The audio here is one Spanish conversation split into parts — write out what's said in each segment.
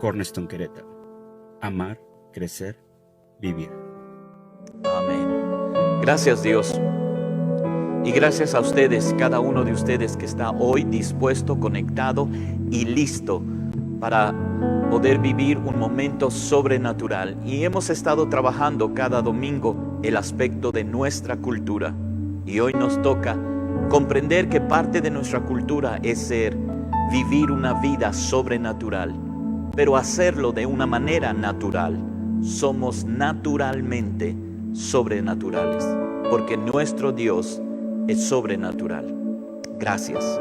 Cornerstone Querétaro. Amar, crecer, vivir. Amén. Gracias, Dios. Y gracias a ustedes, cada uno de ustedes que está hoy dispuesto, conectado y listo para poder vivir un momento sobrenatural. Y hemos estado trabajando cada domingo el aspecto de nuestra cultura. Y hoy nos toca comprender que parte de nuestra cultura es vivir una vida sobrenatural, pero hacerlo de una manera natural. Somos naturalmente sobrenaturales, porque nuestro Dios es sobrenatural. Gracias.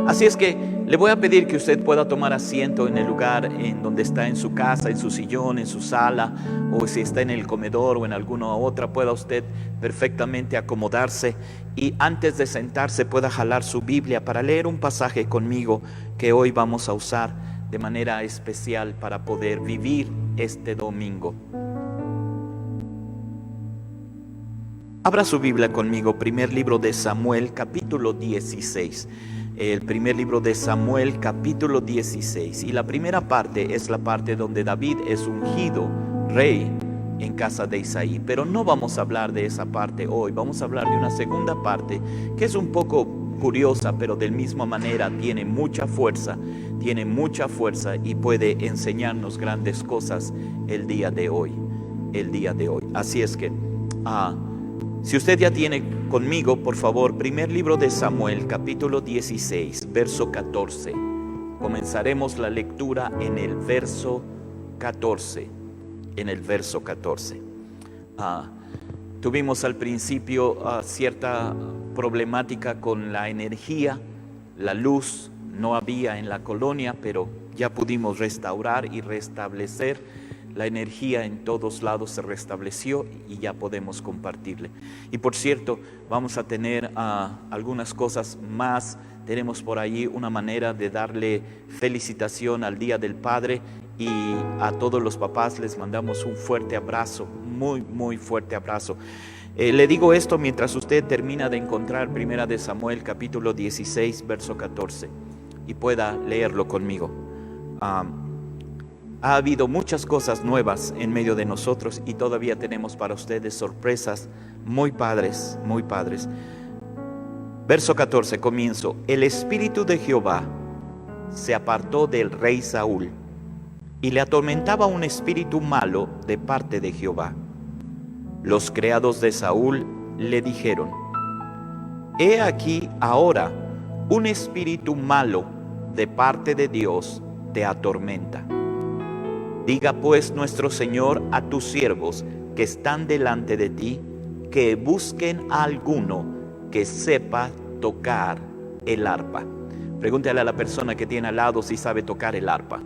Así es que le voy a pedir que usted pueda tomar asiento en el lugar en donde está, en su casa, en su sillón, en su sala, o si está en el comedor o en alguna otra, pueda usted perfectamente acomodarse y antes de sentarse pueda jalar su Biblia para leer un pasaje conmigo que hoy vamos a usar de manera especial para poder vivir este domingo. Abra su Biblia conmigo, primer libro de Samuel, capítulo 16. El primer libro de Samuel, capítulo 16. Y la primera parte es la parte donde David es ungido rey en casa de Isaí. Pero no vamos a hablar de esa parte hoy. Vamos a hablar de una segunda parte que es un poco curiosa, pero de la misma manera tiene mucha fuerza y puede enseñarnos grandes cosas el día de hoy. Así es que si usted ya tiene conmigo, por favor, primer libro de Samuel, capítulo 16, verso 14. Comenzaremos la lectura en el verso 14. Tuvimos al principio cierta problemática con la energía, la luz no había en la colonia, pero ya pudimos restaurar y restablecer. La energía en todos lados se restableció y ya podemos compartirle. Y por cierto, vamos a tener algunas cosas más. Tenemos por ahí una manera de darle felicitación al Día del Padre, y a todos los papás les mandamos un fuerte abrazo, muy fuerte abrazo. Le digo esto mientras usted termina de encontrar Primera de Samuel capítulo 16 verso 14 y pueda leerlo conmigo. Ha habido muchas cosas nuevas en medio de nosotros y todavía tenemos para ustedes sorpresas muy padres. Verso 14, comienzo. El espíritu de Jehová se apartó del rey Saúl y le atormentaba un espíritu malo de parte de Jehová. Los criados de Saúl le dijeron: He aquí ahora un espíritu malo de parte de Dios te atormenta. Diga pues nuestro Señor a tus siervos que están delante de ti, que busquen a alguno que sepa tocar el arpa. Pregúntale a la persona que tiene al lado si sabe tocar el arpa.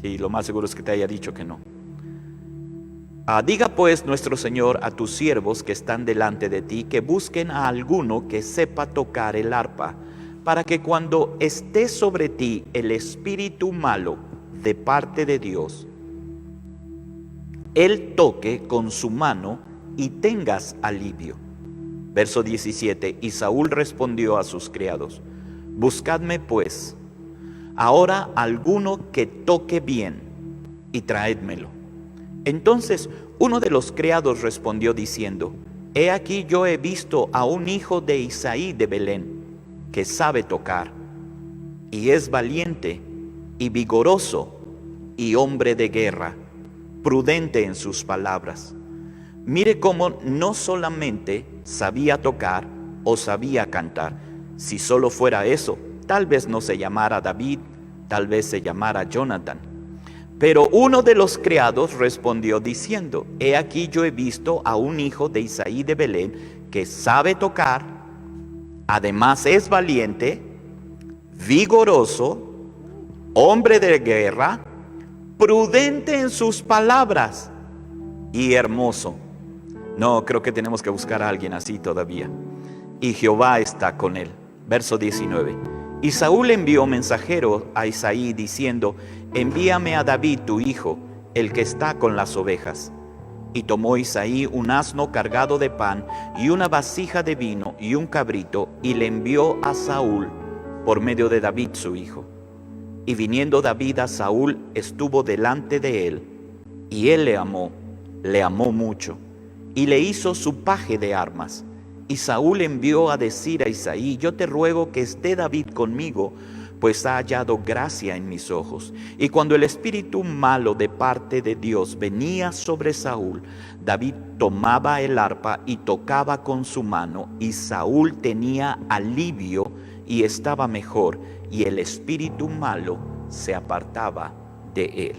Sí, lo más seguro es que te haya dicho que no. Diga pues nuestro Señor a tus siervos que están delante de ti, que busquen a alguno que sepa tocar el arpa, para que cuando esté sobre ti el espíritu malo de parte de Dios, él toque con su mano y tengas alivio. Verso 17, y Saúl respondió a sus criados: Buscadme pues ahora alguno que toque bien y traédmelo. Entonces uno de los criados respondió diciendo: He aquí yo he visto a un hijo de Isaí de Belén, que sabe tocar, y es valiente y vigoroso y hombre de guerra, prudente en sus palabras. Mire cómo no solamente sabía tocar o sabía cantar. Si solo fuera eso, tal vez no se llamara David, tal vez se llamara Jonathan. Pero uno de los criados respondió diciendo: He aquí yo he visto a un hijo de Isaí de Belén que sabe tocar, además es valiente, vigoroso, hombre de guerra, prudente en sus palabras y hermoso. No, creo que tenemos que buscar a alguien así todavía. Y Jehová está con él. Verso 19. Y Saúl envió mensajero a Isaí diciendo: Envíame a David tu hijo, el que está con las ovejas. Y tomó Isaí un asno cargado de pan y una vasija de vino y un cabrito, y le envió a Saúl por medio de David su hijo. Y viniendo David a Saúl, estuvo delante de él, y él le amó mucho, y le hizo su paje de armas. Y Saúl envió a decir a Isaí: yo te ruego que esté David conmigo, pues ha hallado gracia en mis ojos. Y cuando el espíritu malo de parte de Dios venía sobre Saúl, David tomaba el arpa y tocaba con su mano, y Saúl tenía alivio y estaba mejor, y el espíritu malo se apartaba de él.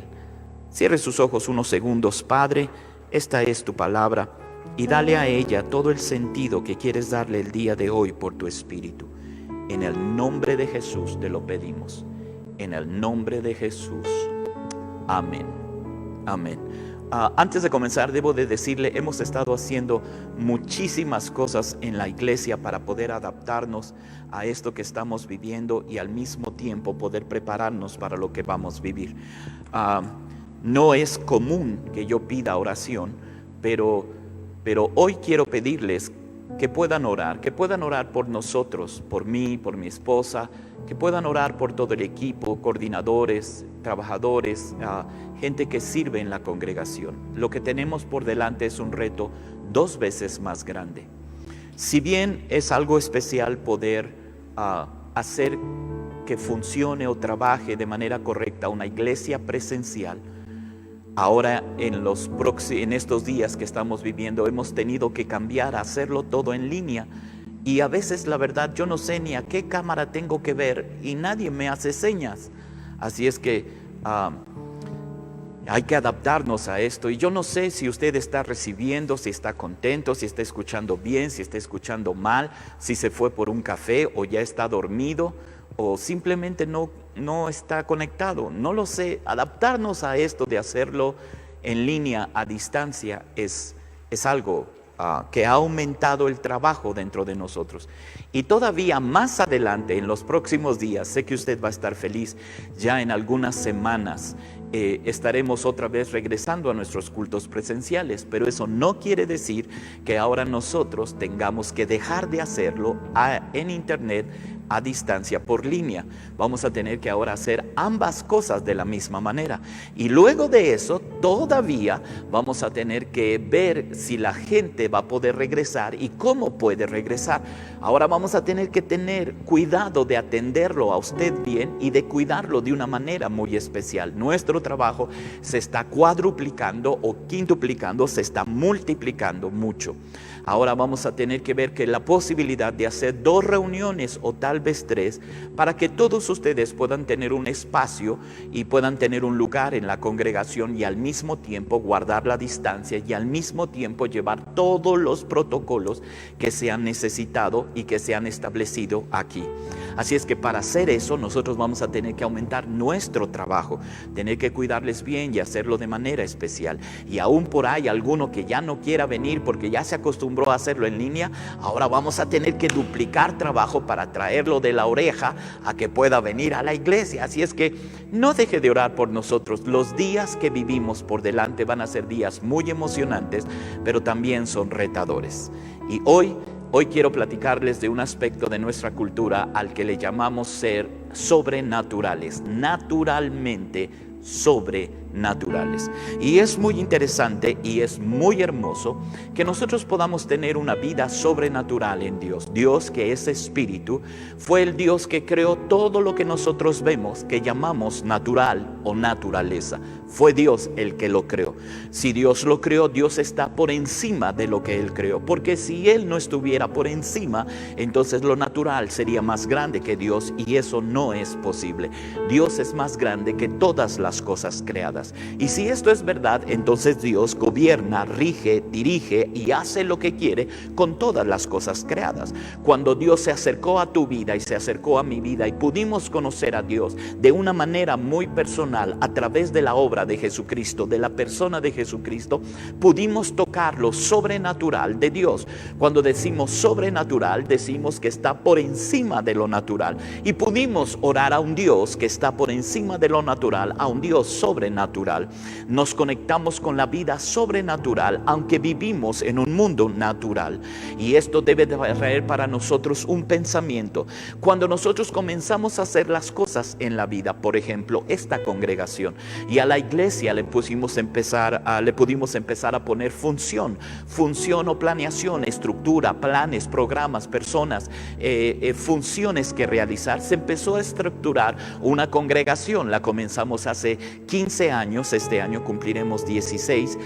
Cierre sus ojos unos segundos. Padre, esta es tu palabra, y dale a ella todo el sentido que quieres darle el día de hoy por tu espíritu. En el nombre de Jesús te lo pedimos. En el nombre de Jesús. Amén. Amén. Antes de comenzar, debo de decirle, hemos estado haciendo muchísimas cosas en la iglesia para poder adaptarnos a esto que estamos viviendo y al mismo tiempo poder prepararnos para lo que vamos a vivir. No es común que yo pida oración, pero hoy quiero pedirles que puedan orar por nosotros, por mí, por mi esposa, que puedan orar por todo el equipo, coordinadores, trabajadores, gente que sirve en la congregación. Lo que tenemos por delante es un reto 2 veces más grande. Si bien es algo especial poder hacer que funcione o trabaje de manera correcta una iglesia presencial, ahora en estos días que estamos viviendo hemos tenido que cambiar a hacerlo todo en línea, y a veces la verdad yo no sé ni a qué cámara tengo que ver y nadie me hace señas. Así es que hay que adaptarnos a esto, y yo no sé si usted está recibiendo, si está contento, si está escuchando bien, si está escuchando mal, si se fue por un café o ya está dormido o simplemente no está conectado. No lo sé. Adaptarnos a esto de hacerlo en línea a distancia es algo que ha aumentado el trabajo dentro de nosotros. Y todavía más adelante, en los próximos días, sé que usted va a estar feliz, ya en algunas semanas estaremos otra vez regresando a nuestros cultos presenciales, pero eso no quiere decir que ahora nosotros tengamos que dejar de hacerlo en internet, a distancia, por línea. Vamos a tener que ahora hacer ambas cosas de la misma manera, y luego de eso todavía vamos a tener que ver si la gente va a poder regresar y cómo puede regresar. Ahora vamos a tener que tener cuidado de atenderlo a usted bien y de cuidarlo de una manera muy especial. Nuestro trabajo se está cuadruplicando o quintuplicando, se está multiplicando mucho. Ahora vamos a tener que ver que la posibilidad de hacer 2 reuniones o tal vez 3, para que todos ustedes puedan tener un espacio y puedan tener un lugar en la congregación, y al mismo tiempo guardar la distancia, y al mismo tiempo llevar todos los protocolos que se han necesitado y que se han establecido aquí. Así es que para hacer eso nosotros vamos a tener que aumentar nuestro trabajo, tener que cuidarles bien y hacerlo de manera especial. Y aún por ahí alguno que ya no quiera venir porque ya se acostumbró a hacerlo en línea, ahora vamos a tener que duplicar trabajo para traerlo de la oreja a que pueda venir a la iglesia. Así es que no deje de orar por nosotros. Los días que vivimos por delante van a ser días muy emocionantes, pero también son retadores. Y hoy quiero platicarles de un aspecto de nuestra cultura al que le llamamos ser sobrenaturales, naturalmente sobrenaturales. Y es muy interesante y es muy hermoso que nosotros podamos tener una vida sobrenatural en Dios. Dios, que es espíritu, fue el Dios que creó todo lo que nosotros vemos, que llamamos natural o naturaleza. Fue Dios el que lo creó. Si Dios lo creó, Dios está por encima de lo que Él creó, porque si Él no estuviera por encima, entonces lo natural sería más grande que Dios, y eso no es posible. Dios es más grande que todas las cosas creadas. Y si esto es verdad, entonces Dios gobierna, rige, dirige y hace lo que quiere con todas las cosas creadas. Cuando Dios se acercó a tu vida y se acercó a mi vida, y pudimos conocer a Dios de una manera muy personal a través de la obra de Jesucristo, de la persona de Jesucristo, pudimos tocar lo sobrenatural de Dios. Cuando decimos sobrenatural, decimos que está por encima de lo natural, y pudimos orar a un Dios que está por encima de lo natural, a un Dios sobrenatural. natural, nos conectamos con la vida sobrenatural, aunque vivimos en un mundo natural. Y esto debe de traer para nosotros un pensamiento. Cuando nosotros comenzamos a hacer las cosas en la vida, por ejemplo, esta congregación, y a la iglesia le pudimos empezar a poner función o planeación, estructura, planes, programas, personas, funciones que realizar. Se empezó a estructurar una congregación. La comenzamos hace 15 años, este año cumpliremos 16,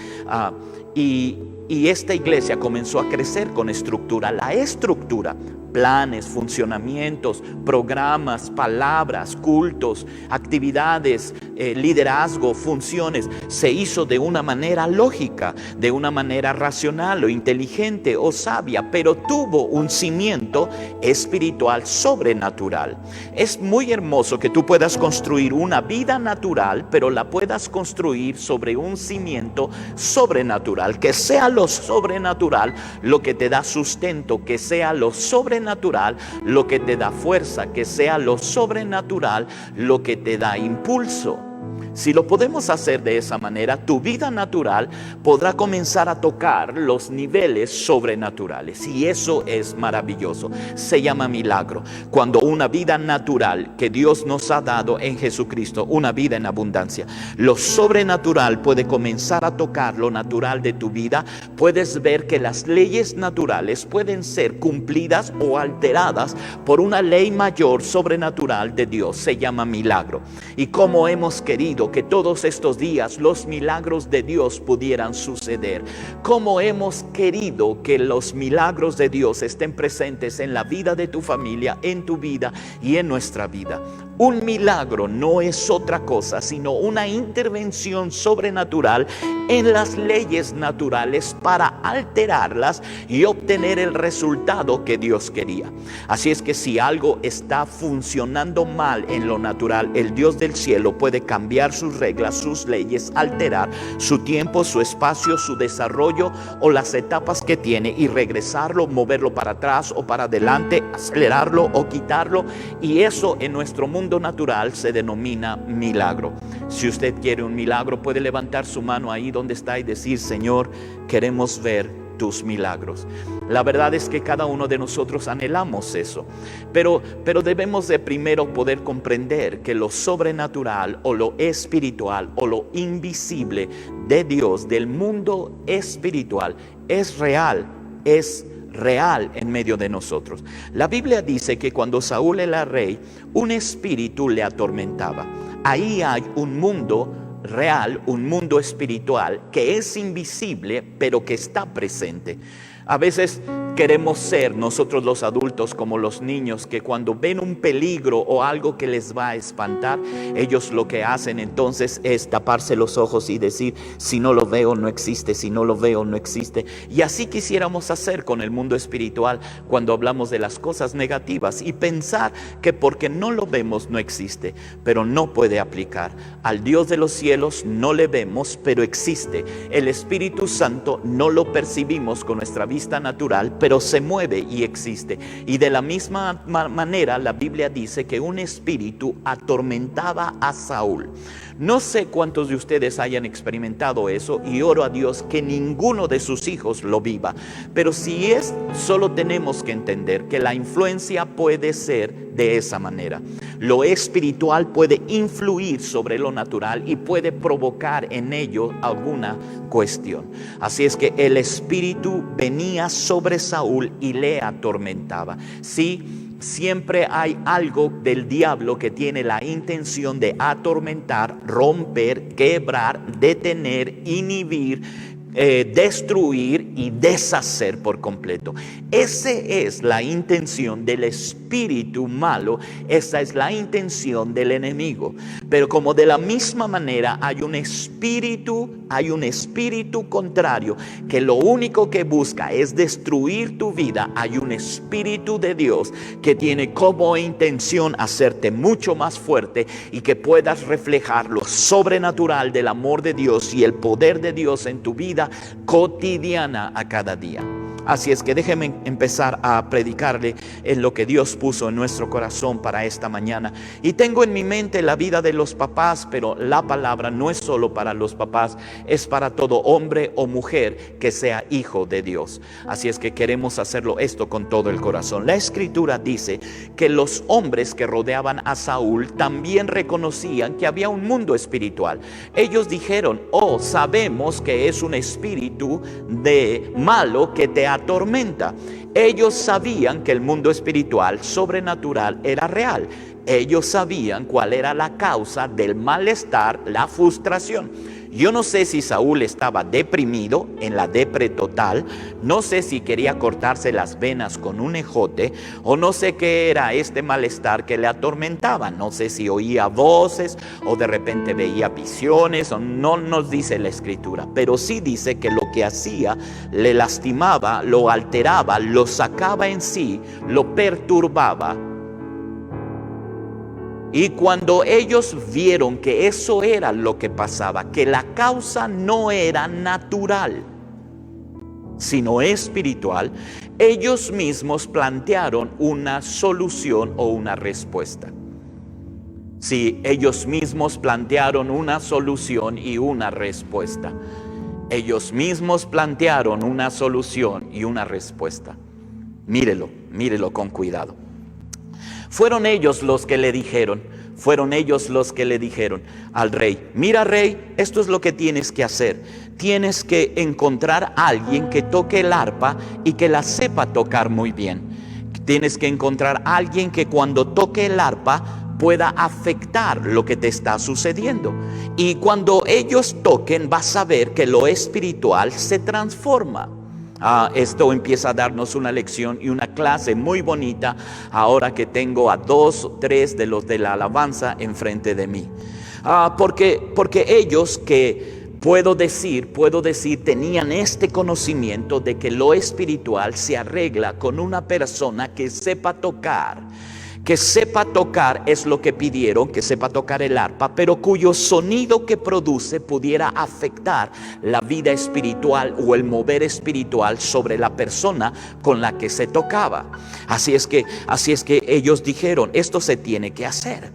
y esta iglesia comenzó a crecer con estructura. La estructura, planes, funcionamientos, programas, palabras, cultos, actividades, liderazgo, funciones, se hizo de una manera lógica, de una manera racional o inteligente o sabia, pero tuvo un cimiento espiritual sobrenatural. Es muy hermoso que tú puedas construir una vida natural, pero la puedas construir sobre un cimiento sobrenatural, que sea lo sobrenatural lo que te da sustento, que sea lo sobrenatural lo que te da fuerza, que sea lo sobrenatural lo que te da impulso. Si lo podemos hacer de esa manera, tu vida natural podrá comenzar a tocar los niveles sobrenaturales, y eso es maravilloso. Se llama milagro. Cuando una vida natural que Dios nos ha dado en Jesucristo, una vida en abundancia, lo sobrenatural puede comenzar a tocar lo natural de tu vida. Puedes ver que las leyes naturales pueden ser cumplidas o alteradas por una ley mayor sobrenatural de Dios. Se llama milagro. Y como hemos querido que todos estos días los milagros de Dios pudieran suceder, como hemos querido que los milagros de Dios estén presentes en la vida de tu familia, en tu vida y en nuestra vida. Un milagro no es otra cosa sino una intervención sobrenatural en las leyes naturales para alterarlas y obtener el resultado que Dios quería. Así es que si algo está funcionando mal en lo natural, el Dios del cielo puede cambiar sus reglas, sus leyes, alterar su tiempo, su espacio, su desarrollo o las etapas que tiene, y regresarlo, moverlo para atrás o para adelante, acelerarlo o quitarlo, y eso en nuestro mundo natural se denomina milagro. Si usted quiere un milagro, puede levantar su mano ahí donde está y decir: Señor, queremos ver tus milagros. La verdad es que cada uno de nosotros anhelamos eso, pero debemos de primero poder comprender que lo sobrenatural o lo espiritual o lo invisible de Dios, del mundo espiritual, es real en medio de nosotros. La Biblia dice que cuando Saúl era rey, un espíritu le atormentaba. Ahí hay un mundo real, un mundo espiritual que es invisible, pero que está presente. A veces queremos ser nosotros los adultos como los niños, que cuando ven un peligro o algo que les va a espantar, ellos lo que hacen entonces es taparse los ojos y decir: si no lo veo no existe, si no lo veo no existe. Y así quisiéramos hacer con el mundo espiritual cuando hablamos de las cosas negativas, y pensar que porque no lo vemos no existe, pero no puede aplicar. Al Dios de los cielos no le vemos, pero existe. El Espíritu Santo no lo percibimos con nuestra vista natural, pero se mueve y existe. Y de la misma manera la Biblia dice que un espíritu atormentaba a Saúl. No sé cuántos de ustedes hayan experimentado eso, y oro a Dios que ninguno de sus hijos lo viva. Pero si es, solo tenemos que entender que la influencia puede ser de esa manera. Lo espiritual puede influir sobre lo natural y puede provocar en ello alguna cuestión. Así es que el espíritu venía sobre Saúl y le atormentaba. Sí, siempre hay algo del diablo que tiene la intención de atormentar, romper, quebrar, detener, inhibir, destruir y deshacer por completo. Esa es la intención del espíritu malo, esa es la intención del enemigo. Pero como de la misma manera hay un espíritu contrario que lo único que busca es destruir tu vida, hay un espíritu de Dios que tiene como intención hacerte mucho más fuerte y que puedas reflejar lo sobrenatural del amor de Dios y el poder de Dios en tu vida cotidiana a cada día. Así es que déjeme empezar a predicarle en lo que Dios puso en nuestro corazón para esta mañana. Y tengo en mi mente la vida de los papás, pero la palabra no es solo para los papás, es para todo hombre o mujer que sea hijo de Dios. Así es que queremos hacerlo esto con todo el corazón. La Escritura dice que los hombres que rodeaban a Saúl también reconocían que había un mundo espiritual. Ellos dijeron: oh, sabemos que es un espíritu de malo que te atormenta. Ellos sabían que el mundo espiritual sobrenatural era real. Ellos sabían cuál era la causa del malestar, la frustración. Yo no sé si Saúl estaba deprimido, en la depre total, no sé si quería cortarse las venas con un ejote, o no sé qué era este malestar que le atormentaba. No sé si oía voces o de repente veía visiones, o no nos dice la Escritura, pero sí dice que lo que hacía le lastimaba, lo alteraba, lo sacaba en sí, lo perturbaba. Y cuando ellos vieron que eso era lo que pasaba, que la causa no era natural, sino espiritual, ellos mismos plantearon una solución o una respuesta. Sí, ellos mismos plantearon una solución y una respuesta. Ellos mismos plantearon una solución y una respuesta. Mírelo con cuidado. Fueron ellos los que le dijeron al rey: mira, rey, esto es lo que tienes que hacer. Tienes que encontrar a alguien que toque el arpa y que la sepa tocar muy bien. Tienes que encontrar a alguien que cuando toque el arpa pueda afectar lo que te está sucediendo. Y cuando ellos toquen, vas a ver que lo espiritual se transforma. Esto empieza a darnos una lección y una clase muy bonita ahora que tengo a 2 o 3 de los de la alabanza enfrente de mí. Porque ellos, que puedo decir, tenían este conocimiento de que lo espiritual se arregla con una persona que sepa tocar. Que sepa tocar es lo que pidieron, que sepa tocar el arpa, pero cuyo sonido que produce pudiera afectar la vida espiritual o el mover espiritual sobre la persona con la que se tocaba. Así es que ellos dijeron: esto se tiene que hacer.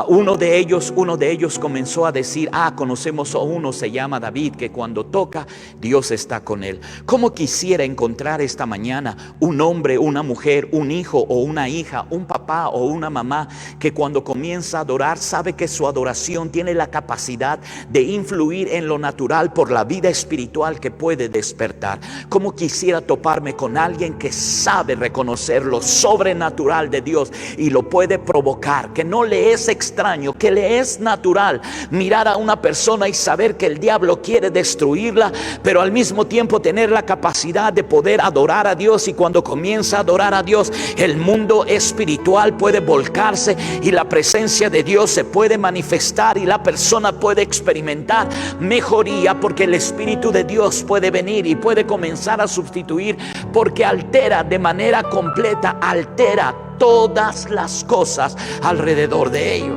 Uno de ellos comenzó a decir: conocemos a uno, se llama David, que cuando toca, Dios está con él. ¿Cómo quisiera encontrar esta mañana un hombre, una mujer, un hijo o una hija, un papá o una mamá, que cuando comienza a adorar sabe que su adoración tiene la capacidad de influir en lo natural por la vida espiritual que puede despertar? ¿Cómo quisiera toparme con alguien que sabe reconocer lo sobrenatural de Dios y lo puede provocar, que no le es extraño, que le es natural mirar a una persona y saber que el diablo quiere destruirla, pero al mismo tiempo tener la capacidad de poder adorar a Dios? Y cuando comienza a adorar a Dios, el mundo espiritual puede volcarse y la presencia de Dios se puede manifestar y la persona puede experimentar mejoría, porque el Espíritu de Dios puede venir y puede comenzar a sustituir, porque altera de manera completa, altera todas las cosas alrededor de ello.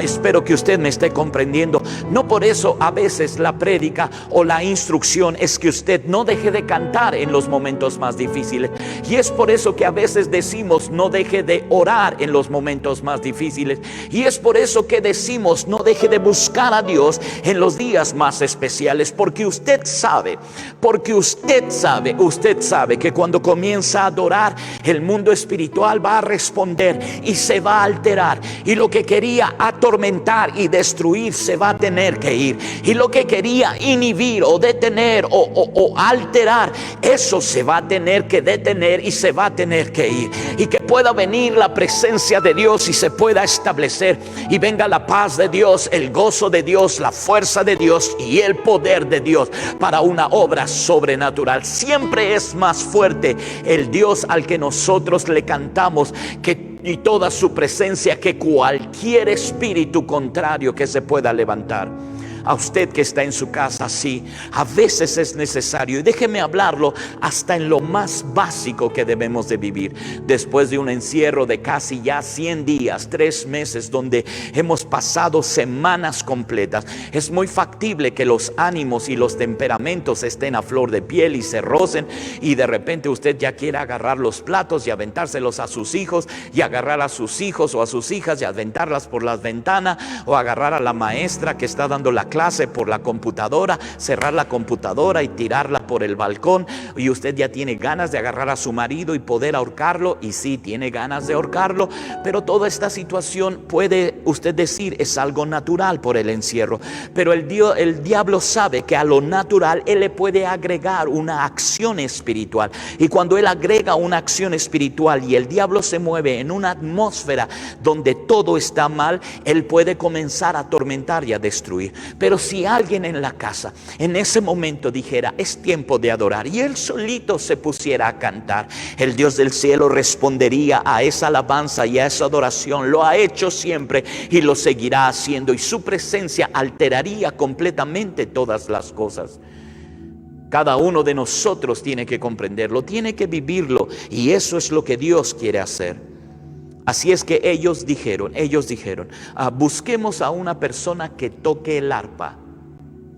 Espero que usted me esté comprendiendo. No por eso a veces la prédica o la instrucción es que usted no deje de cantar en los momentos más difíciles. Y es por eso que a veces decimos: no deje de orar en los momentos más difíciles. Y es por eso que decimos: no deje de buscar a Dios en los días más especiales. Porque usted sabe que cuando comienza a adorar, el mundo espiritual va a responder y se va a alterar. Y lo que quería atormentar y destruir se va a tener que ir, y lo que quería inhibir o detener o alterar, eso se va a tener que detener y se va a tener que ir, y que pueda venir la presencia de Dios y se pueda establecer, y venga la paz de Dios, el gozo de Dios, la fuerza de Dios y el poder de Dios para una obra sobrenatural. Siempre es más fuerte el Dios al que nosotros le cantamos y toda su presencia que cualquier espíritu contrario que se pueda levantar. a usted que está en su casa. Sí, a veces es necesario, y déjeme hablarlo hasta en lo más básico que debemos de vivir. Después de un encierro de casi ya 100 días, 3 meses, donde hemos pasado semanas completas, es muy factible que los ánimos y los temperamentos estén a flor de piel y se rocen, y de repente usted ya quiere agarrar los platos y aventárselos a sus hijos, y agarrar a sus hijos o a sus hijas y aventarlas por las ventanas, o agarrar a la maestra que está dando la clase por la computadora, cerrar la computadora y tirarla por el balcón, y usted ya tiene ganas de agarrar a su marido y poder ahorcarlo, y sí, tiene ganas de ahorcarlo, pero toda esta situación puede usted decir es algo natural por el encierro, pero el diablo sabe que a lo natural él le puede agregar una acción espiritual, y cuando él agrega una acción espiritual y el diablo se mueve en una atmósfera donde todo está mal, él puede comenzar a atormentar y a destruir. Pero si alguien en la casa en ese momento dijera es tiempo de adorar, y él solito se pusiera a cantar, el Dios del cielo respondería a esa alabanza y a esa adoración. Lo ha hecho siempre y lo seguirá haciendo, y su presencia alteraría completamente todas las cosas. Cada uno de nosotros tiene que comprenderlo, tiene que vivirlo, y eso es lo que Dios quiere hacer. Así es que ellos dijeron, busquemos a una persona que toque el arpa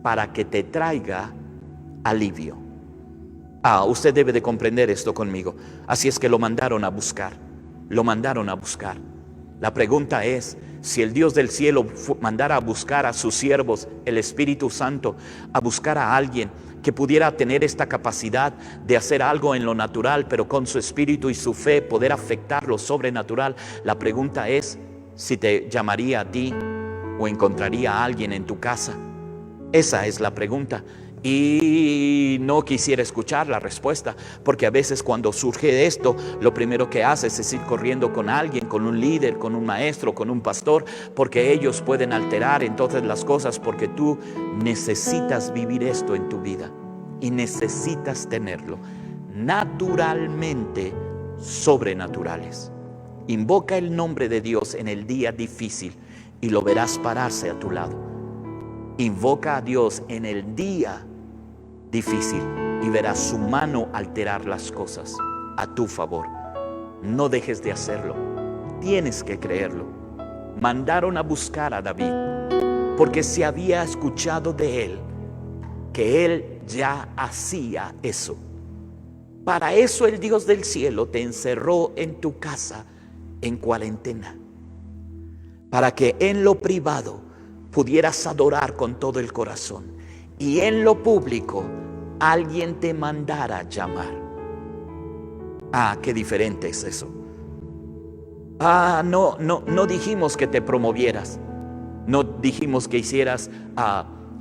para que te traiga alivio. Usted debe de comprender esto conmigo. Así es que lo mandaron a buscar. La pregunta es, si el Dios del cielo mandara a buscar a sus siervos, el Espíritu Santo, a buscar a alguien que pudiera tener esta capacidad de hacer algo en lo natural, pero con su espíritu y su fe poder afectar lo sobrenatural, la pregunta es si te llamaría a ti o encontraría a alguien en tu casa. Esa es la pregunta. Y no quisiera escuchar la respuesta, porque a veces cuando surge esto, lo primero que haces es ir corriendo con alguien, con un líder, con un maestro, con un pastor, porque ellos pueden alterar entonces las cosas, porque tú necesitas vivir esto en tu vida y necesitas tenerlo naturalmente sobrenaturales. Invoca el nombre de Dios en el día difícil y lo verás pararse a tu lado. Invoca a Dios en el día difícil y verás su mano alterar las cosas a tu favor. No dejes de hacerlo. Tienes que creerlo. Mandaron a buscar a David porque se había escuchado de él que él ya hacía eso. Para eso el Dios del cielo te encerró en tu casa en cuarentena, para que en lo privado pudieras adorar con todo el corazón, y en lo público alguien te mandara llamar. Qué diferente es eso. No dijimos que te promovieras, no dijimos que hicieras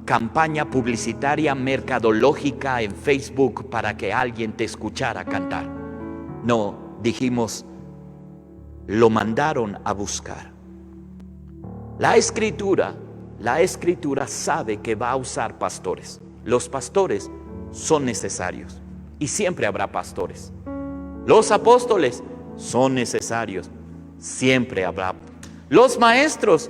campaña publicitaria mercadológica en Facebook para que alguien te escuchara cantar. No, dijimos, lo mandaron a buscar. La escritura sabe que va a usar pastores. Los pastores son necesarios y siempre habrá pastores. Los apóstoles son necesarios, siempre habrá. Los maestros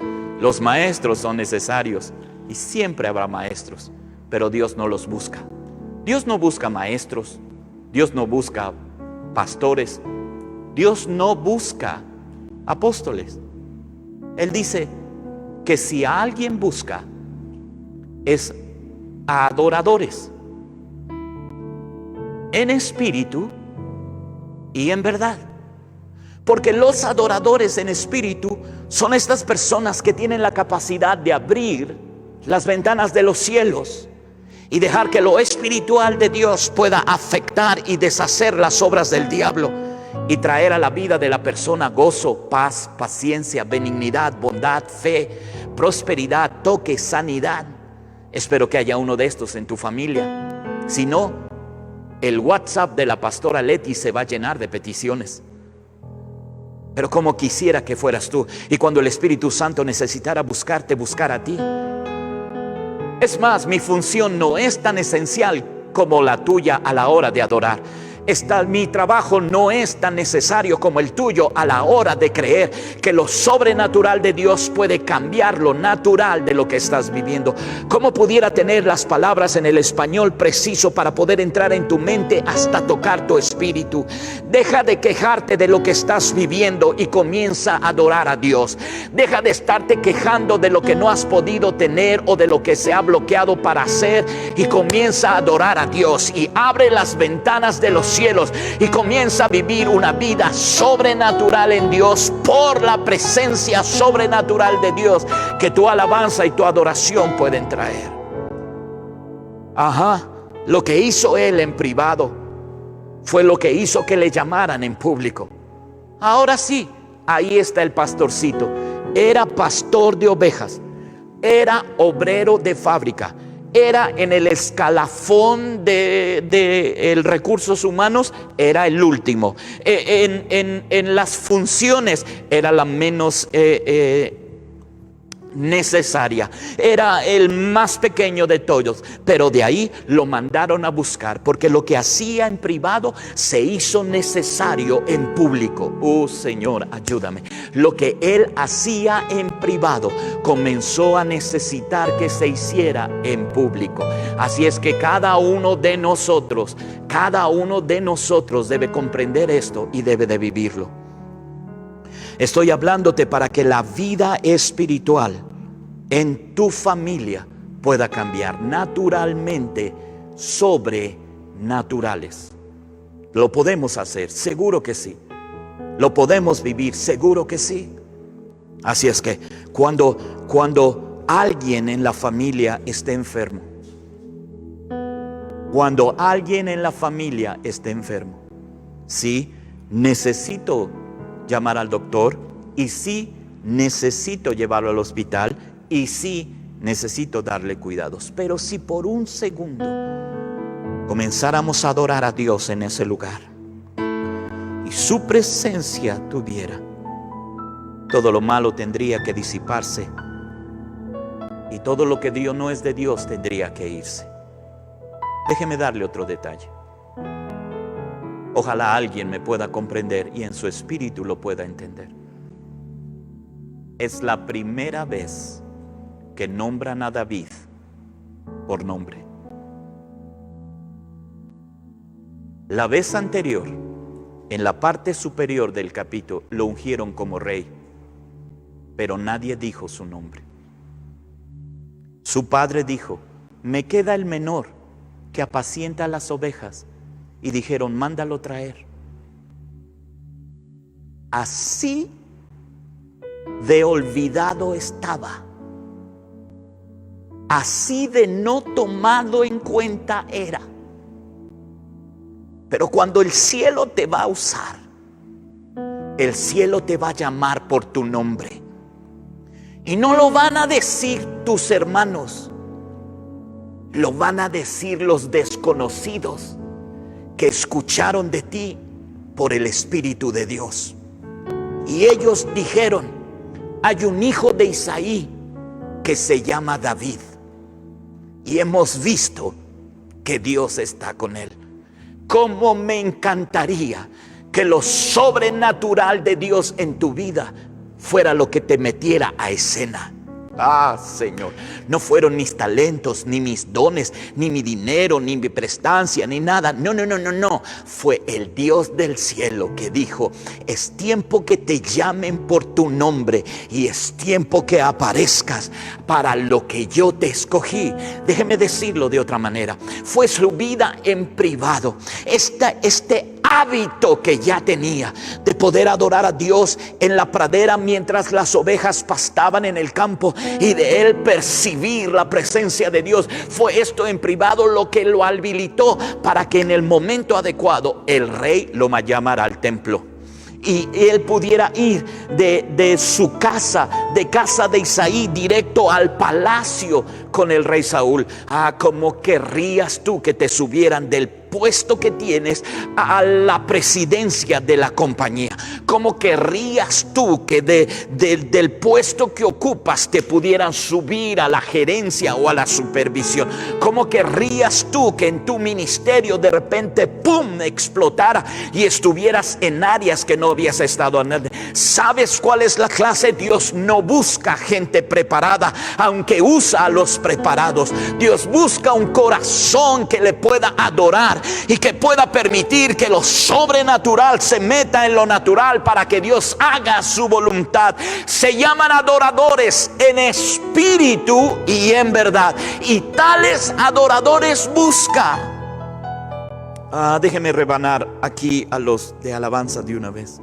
son necesarios y siempre habrá maestros, pero Dios no los busca. Dios no busca maestros, Dios no busca pastores, Dios no busca apóstoles. Él dice que si a alguien busca es a adoradores en espíritu y en verdad, porque los adoradores en espíritu son estas personas que tienen la capacidad de abrir las ventanas de los cielos y dejar que lo espiritual de Dios pueda afectar y deshacer las obras del diablo y traer a la vida de la persona gozo, paz, paciencia, benignidad, bondad, fe, prosperidad, toque, sanidad. Espero que haya uno de estos en tu familia. Si no, el WhatsApp de la pastora Leti se va a llenar de peticiones. Pero como quisiera que fueras tú, y cuando el Espíritu Santo necesitara buscarte, buscar a ti. Es más, mi función no es tan esencial como la tuya a la hora de adorar. mi trabajo no es tan necesario como el tuyo a la hora de creer que lo sobrenatural de Dios puede cambiar lo natural de lo que estás viviendo. ¿Cómo pudiera tener las palabras en el español preciso para poder entrar en tu mente hasta tocar tu espíritu? Deja de quejarte de lo que estás viviendo y comienza a adorar a Dios. Deja de estarte quejando de lo que no has podido tener o de lo que se ha bloqueado para hacer, y comienza a adorar a Dios, y abre las ventanas de los cielos y comienza a vivir una vida sobrenatural en Dios por la presencia sobrenatural de Dios que tu alabanza y tu adoración pueden traer. Lo que hizo él en privado fue lo que hizo que le llamaran en público. Ahora sí, ahí está el pastorcito. Era pastor de ovejas, era obrero de fábrica, era en el escalafón de recursos humanos, era el último. En las funciones era la menos necesaria, era el más pequeño de todos, pero de ahí lo mandaron a buscar, porque lo que hacía en privado se hizo necesario en público. Oh Señor, ayúdame. Lo que él hacía en privado comenzó a necesitar que se hiciera en público. Así es que cada uno de nosotros debe comprender esto y debe de vivirlo. Estoy hablándote para que la vida espiritual en tu familia pueda cambiar naturalmente, sobrenaturales. ¿Lo podemos hacer? Seguro que sí. ¿Lo podemos vivir? Seguro que sí. Así es que cuando alguien en la familia esté enfermo, sí, necesito llamar al doctor, y sí, necesito llevarlo al hospital, y sí, necesito darle cuidados. Pero si por un segundo comenzáramos a adorar a Dios en ese lugar y su presencia tuviera, todo lo malo tendría que disiparse, y todo lo que Dios no es de Dios tendría que irse. Déjeme darle otro detalle. Ojalá alguien me pueda comprender y en su espíritu lo pueda entender. Es la primera vez que nombran a David por nombre. La vez anterior, en la parte superior del capítulo, lo ungieron como rey, pero nadie dijo su nombre. Su padre dijo: me queda el menor que apacienta las ovejas. Y dijeron: mándalo traer. Así de olvidado estaba, así de no tomado en cuenta era. Pero cuando el cielo te va a usar, el cielo te va a llamar por tu nombre, y no lo van a decir tus hermanos, lo van a decir los desconocidos que escucharon de ti por el Espíritu de Dios. Y ellos dijeron: hay un hijo de Isaí que se llama David, y hemos visto que Dios está con él. Cómo me encantaría que lo sobrenatural de Dios en tu vida fuera lo que te metiera a escena. Señor, no fueron mis talentos, ni mis dones, ni mi dinero, ni mi prestancia, ni nada. No. Fue el Dios del cielo que dijo: es tiempo que te llamen por tu nombre, y es tiempo que aparezcas para lo que yo te escogí. Déjeme decirlo de otra manera. Fue su vida en privado, este hábito que ya tenía de poder adorar a Dios en la pradera mientras las ovejas pastaban en el campo, y de él percibir la presencia de Dios. Fue esto en privado lo que lo habilitó para que en el momento adecuado el rey lo llamara al templo, y él pudiera ir de su casa, de casa de Isaí, directo al palacio con el rey Saúl. Como querrías tú que te subieran del puesto que tienes a la presidencia de la compañía? ¿Cómo querrías tú que del puesto que ocupas te pudieran subir a la gerencia o a la supervisión? ¿Cómo querrías tú que en tu ministerio de repente ¡pum! Explotara y estuvieras en áreas que no habías estado antes? ¿Sabes cuál es la clase? Dios no busca gente preparada, aunque usa a los preparados. Dios busca un corazón que le pueda adorar y que pueda permitir que lo sobrenatural se meta en lo natural para que Dios haga su voluntad. Se llaman adoradores en espíritu y en verdad, y tales adoradores busca. Déjeme rebanar aquí a los de alabanza de una vez.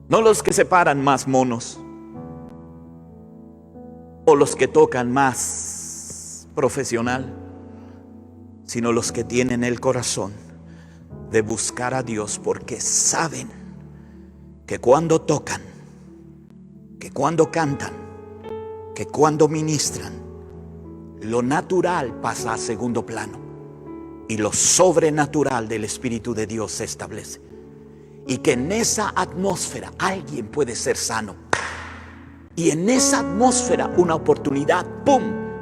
No los que se paran más monos, o los que tocan más profesional, sino los que tienen el corazón de buscar a Dios, porque saben que cuando tocan, que cuando cantan, que cuando ministran, lo natural pasa a segundo plano y lo sobrenatural del Espíritu de Dios se establece. Y que en esa atmósfera alguien puede ser sano. Y en esa atmósfera una oportunidad, ¡pum!,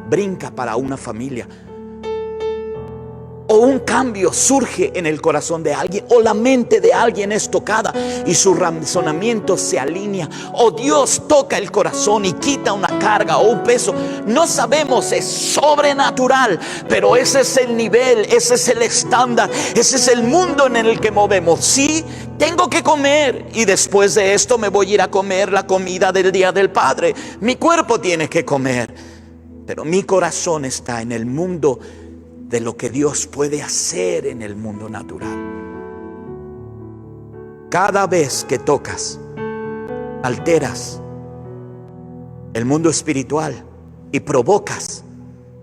brinca para una familia. O un cambio surge en el corazón de alguien, o la mente de alguien es tocada y su razonamiento se alinea, o Dios toca el corazón y quita una carga o un peso. No sabemos, es sobrenatural, pero ese es el nivel, ese es el estándar, ese es el mundo en el que movemos. Sí, tengo que comer y después de esto me voy a ir a comer la comida del Día del Padre. Mi cuerpo tiene que comer, pero mi corazón está en el mundo de lo que Dios puede hacer en el mundo natural. Cada vez que tocas, alteras el mundo espiritual y provocas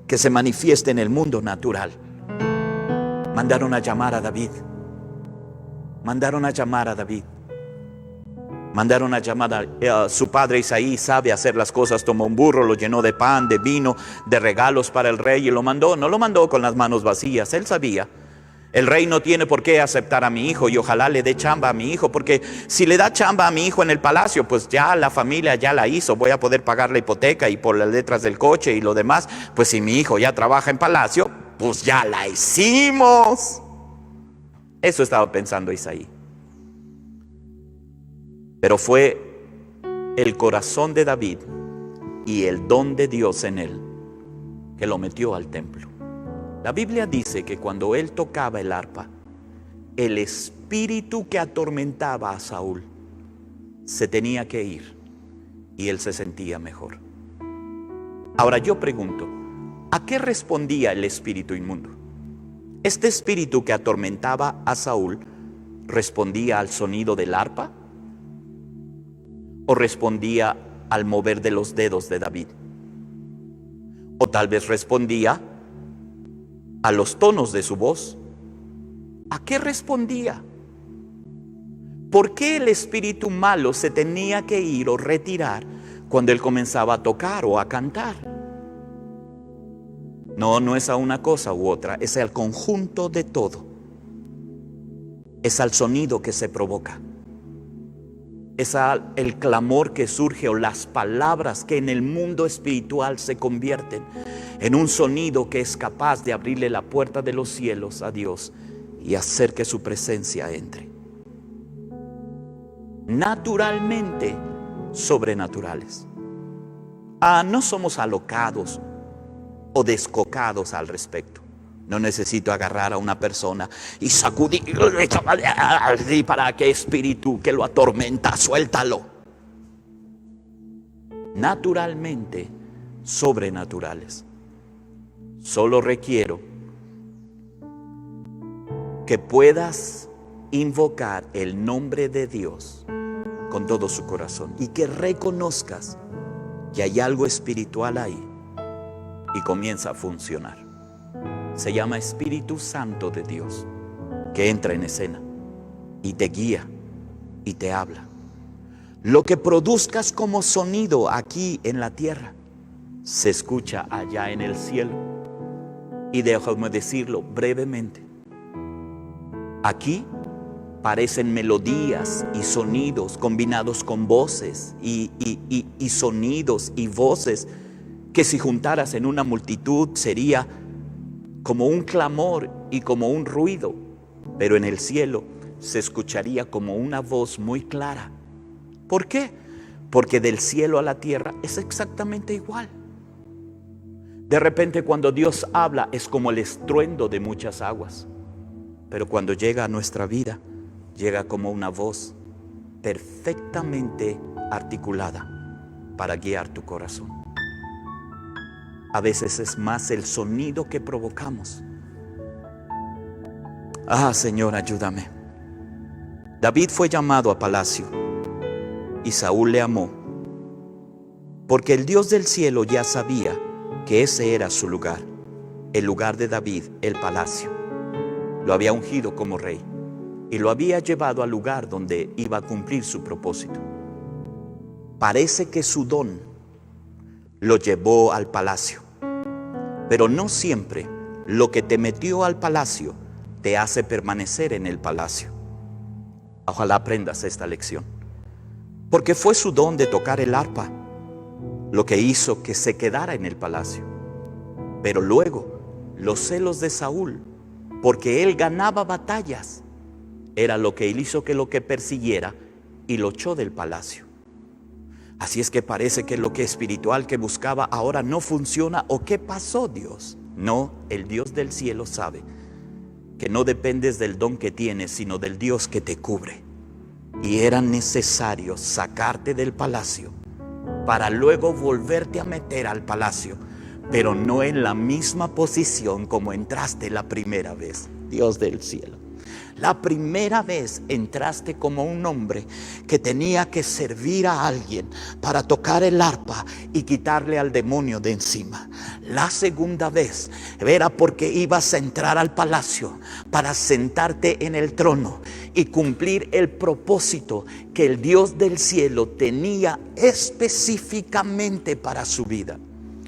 que se manifieste en el mundo natural. Mandaron a llamar a David. Mandaron a llamar a David. Mandaron a llamar a su padre Isaí, sabe hacer las cosas, tomó un burro, lo llenó de pan, de vino, de regalos para el rey y lo mandó. No lo mandó con las manos vacías, él sabía. El rey no tiene por qué aceptar a mi hijo y ojalá le dé chamba a mi hijo, porque si le da chamba a mi hijo en el palacio, pues ya la familia ya la hizo, voy a poder pagar la hipoteca y por las letras del coche y lo demás. Pues si mi hijo ya trabaja en palacio, pues ya la hicimos. Eso estaba pensando Isaí. Pero fue el corazón de David y el don de Dios en él que lo metió al templo. La Biblia dice que cuando él tocaba el arpa, el espíritu que atormentaba a Saúl se tenía que ir y él se sentía mejor. Ahora yo pregunto, ¿a qué respondía el espíritu inmundo? Este espíritu que atormentaba a Saúl, ¿respondía al sonido del arpa? ¿O respondía al mover de los dedos de David? O tal vez respondía a los tonos de su voz. ¿A qué respondía? ¿Por qué el espíritu malo se tenía que ir o retirar cuando él comenzaba a tocar o a cantar? No es a una cosa u otra, es al conjunto de todo. Es al sonido que se provoca. Es el clamor que surge o las palabras que en el mundo espiritual se convierten en un sonido que es capaz de abrirle la puerta de los cielos a Dios y hacer que su presencia entre. Naturalmente sobrenaturales. No somos alocados o descocados al respecto. No necesito agarrar a una persona y sacudir para que espíritu que lo atormenta, suéltalo. Naturalmente sobrenaturales. Solo requiero que puedas invocar el nombre de Dios con todo su corazón y que reconozcas que hay algo espiritual ahí y comienza a funcionar. Se llama Espíritu Santo de Dios, que entra en escena y te guía y te habla. Lo que produzcas como sonido aquí en la tierra se escucha allá en el cielo. Y déjame decirlo brevemente. Aquí parecen melodías y sonidos combinados con voces y sonidos y voces que si juntaras en una multitud sería como un clamor y como un ruido, pero en el cielo se escucharía como una voz muy clara. ¿Por qué? Porque del cielo a la tierra es exactamente igual. De repente cuando Dios habla es como el estruendo de muchas aguas, pero cuando llega a nuestra vida, llega como una voz perfectamente articulada para guiar tu corazón. A veces es más el sonido que provocamos. Señor, ayúdame. David fue llamado a palacio y Saúl le amó, porque el Dios del cielo ya sabía que ese era su lugar, el lugar de David, el palacio. Lo había ungido como rey y lo había llevado al lugar donde iba a cumplir su propósito. Parece que su don lo llevó al palacio, pero no siempre lo que te metió al palacio te hace permanecer en el palacio. Ojalá aprendas esta lección, porque fue su don de tocar el arpa lo que hizo que se quedara en el palacio. Pero luego los celos de Saúl, porque él ganaba batallas, era lo que él hizo que lo que persiguiera y lo echó del palacio. Así es que parece que lo que espiritual que buscaba ahora no funciona. ¿O qué pasó, Dios? No, el Dios del cielo sabe que no dependes del don que tienes, sino del Dios que te cubre. Y era necesario sacarte del palacio para luego volverte a meter al palacio, pero no en la misma posición como entraste la primera vez. Dios del cielo, la primera vez entraste como un hombre que tenía que servir a alguien para tocar el arpa y quitarle al demonio de encima. La segunda vez era porque ibas a entrar al palacio para sentarte en el trono y cumplir el propósito que el Dios del cielo tenía específicamente para su vida.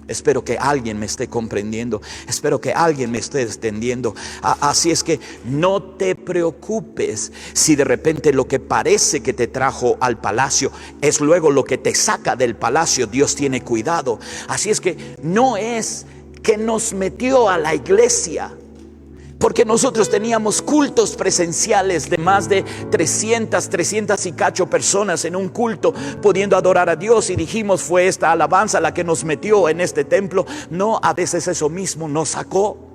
Espero que alguien me esté comprendiendo. Espero que alguien me esté entendiendo. Así es que no te preocupes si de repente lo que parece que te trajo al palacio es luego lo que te saca del palacio. Dios tiene cuidado. Así es que no es que nos metió a la iglesia, porque nosotros teníamos cultos presenciales de más de 300 y cacho personas en un culto pudiendo adorar a Dios, y dijimos, fue esta alabanza la que nos metió en este templo. No, a veces eso mismo nos sacó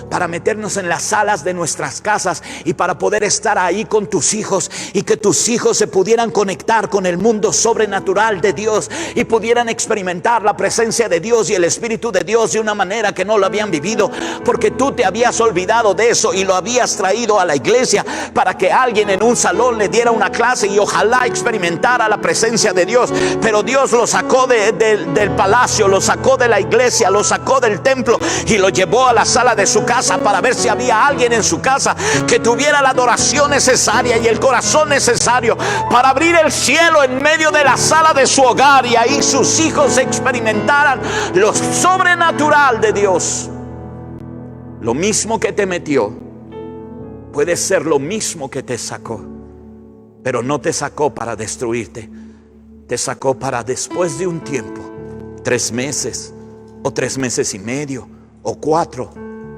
para meternos en las salas de nuestras casas y para poder estar ahí con tus hijos, y que tus hijos se pudieran conectar con el mundo sobrenatural de Dios y pudieran experimentar la presencia de Dios y el Espíritu de Dios de una manera que no lo habían vivido, porque tú te habías olvidado de eso y lo habías traído a la iglesia para que alguien en un salón le diera una clase y ojalá experimentara la presencia de Dios. Pero Dios lo sacó del palacio, lo sacó de la iglesia, lo sacó del templo y lo llevó a la sala de su casa para ver si había alguien en su casa que tuviera la adoración necesaria y el corazón necesario para abrir el cielo en medio de la sala de su hogar, y ahí sus hijos experimentaran lo sobrenatural de Dios. Lo mismo que te metió puede ser lo mismo que te sacó, pero no te sacó para destruirte. Te sacó para, después de un tiempo, 3 meses o 3 meses y medio o 4,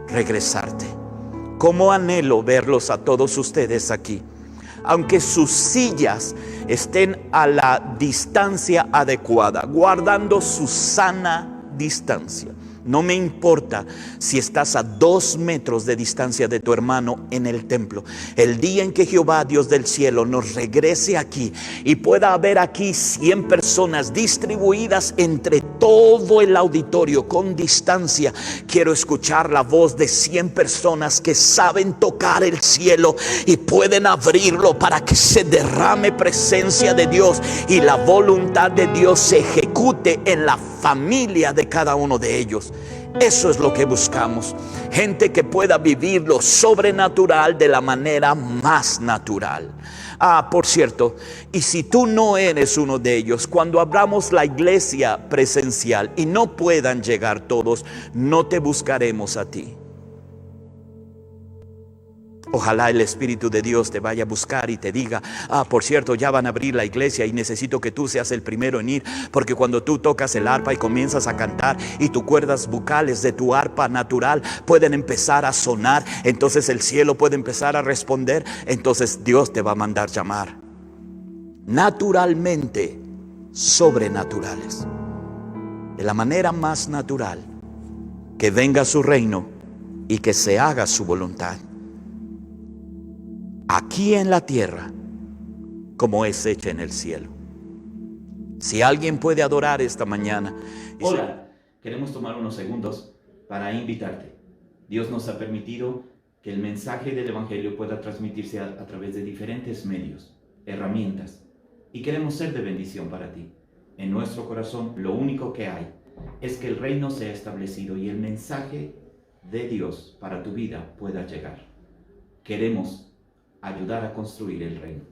regresarte. Cómo anhelo verlos a todos ustedes aquí, aunque sus sillas estén a la distancia adecuada, guardando su sana distancia. No me importa si estás a 2 metros de distancia de tu hermano en el templo. El día en que Jehová, Dios del cielo, nos regrese aquí y pueda haber aquí 100 personas distribuidas entre todo el auditorio con distancia, quiero escuchar la voz de 100 personas que saben tocar el cielo y pueden abrirlo para que se derrame presencia de Dios y la voluntad de Dios se ejecute en la familia de cada uno de ellos. Eso es lo que buscamos. Gente que pueda vivir lo sobrenatural de la manera más natural. Por cierto, y si tú no eres uno de ellos, cuando abramos la iglesia presencial y no puedan llegar todos, no te buscaremos a ti. Ojalá el Espíritu de Dios te vaya a buscar y te diga, por cierto, ya van a abrir la iglesia y necesito que tú seas el primero en ir, porque cuando tú tocas el arpa y comienzas a cantar y tus cuerdas vocales de tu arpa natural pueden empezar a sonar, entonces el cielo puede empezar a responder, entonces Dios te va a mandar llamar. Naturalmente sobrenaturales, de la manera más natural, que venga su reino y que se haga su voluntad, aquí en la tierra, como es hecha en el cielo. Si alguien puede adorar esta mañana. Hola, queremos tomar unos segundos para invitarte. Dios nos ha permitido que el mensaje del Evangelio pueda transmitirse a través de diferentes medios, herramientas, y queremos ser de bendición para ti. En nuestro corazón lo único que hay es que el reino sea establecido y el mensaje de Dios para tu vida pueda llegar. Queremos ayudar a construir el reino.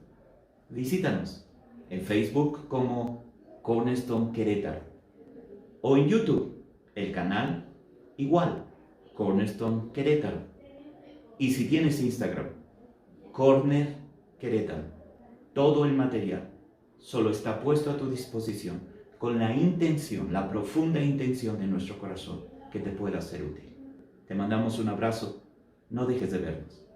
Visítanos en Facebook como Cornerstone Querétaro o en YouTube, el canal igual, Cornerstone Querétaro. Y si tienes Instagram, Corner Querétaro. Todo el material solo está puesto a tu disposición con la intención, la profunda intención de nuestro corazón que te pueda ser útil. Te mandamos un abrazo, no dejes de vernos.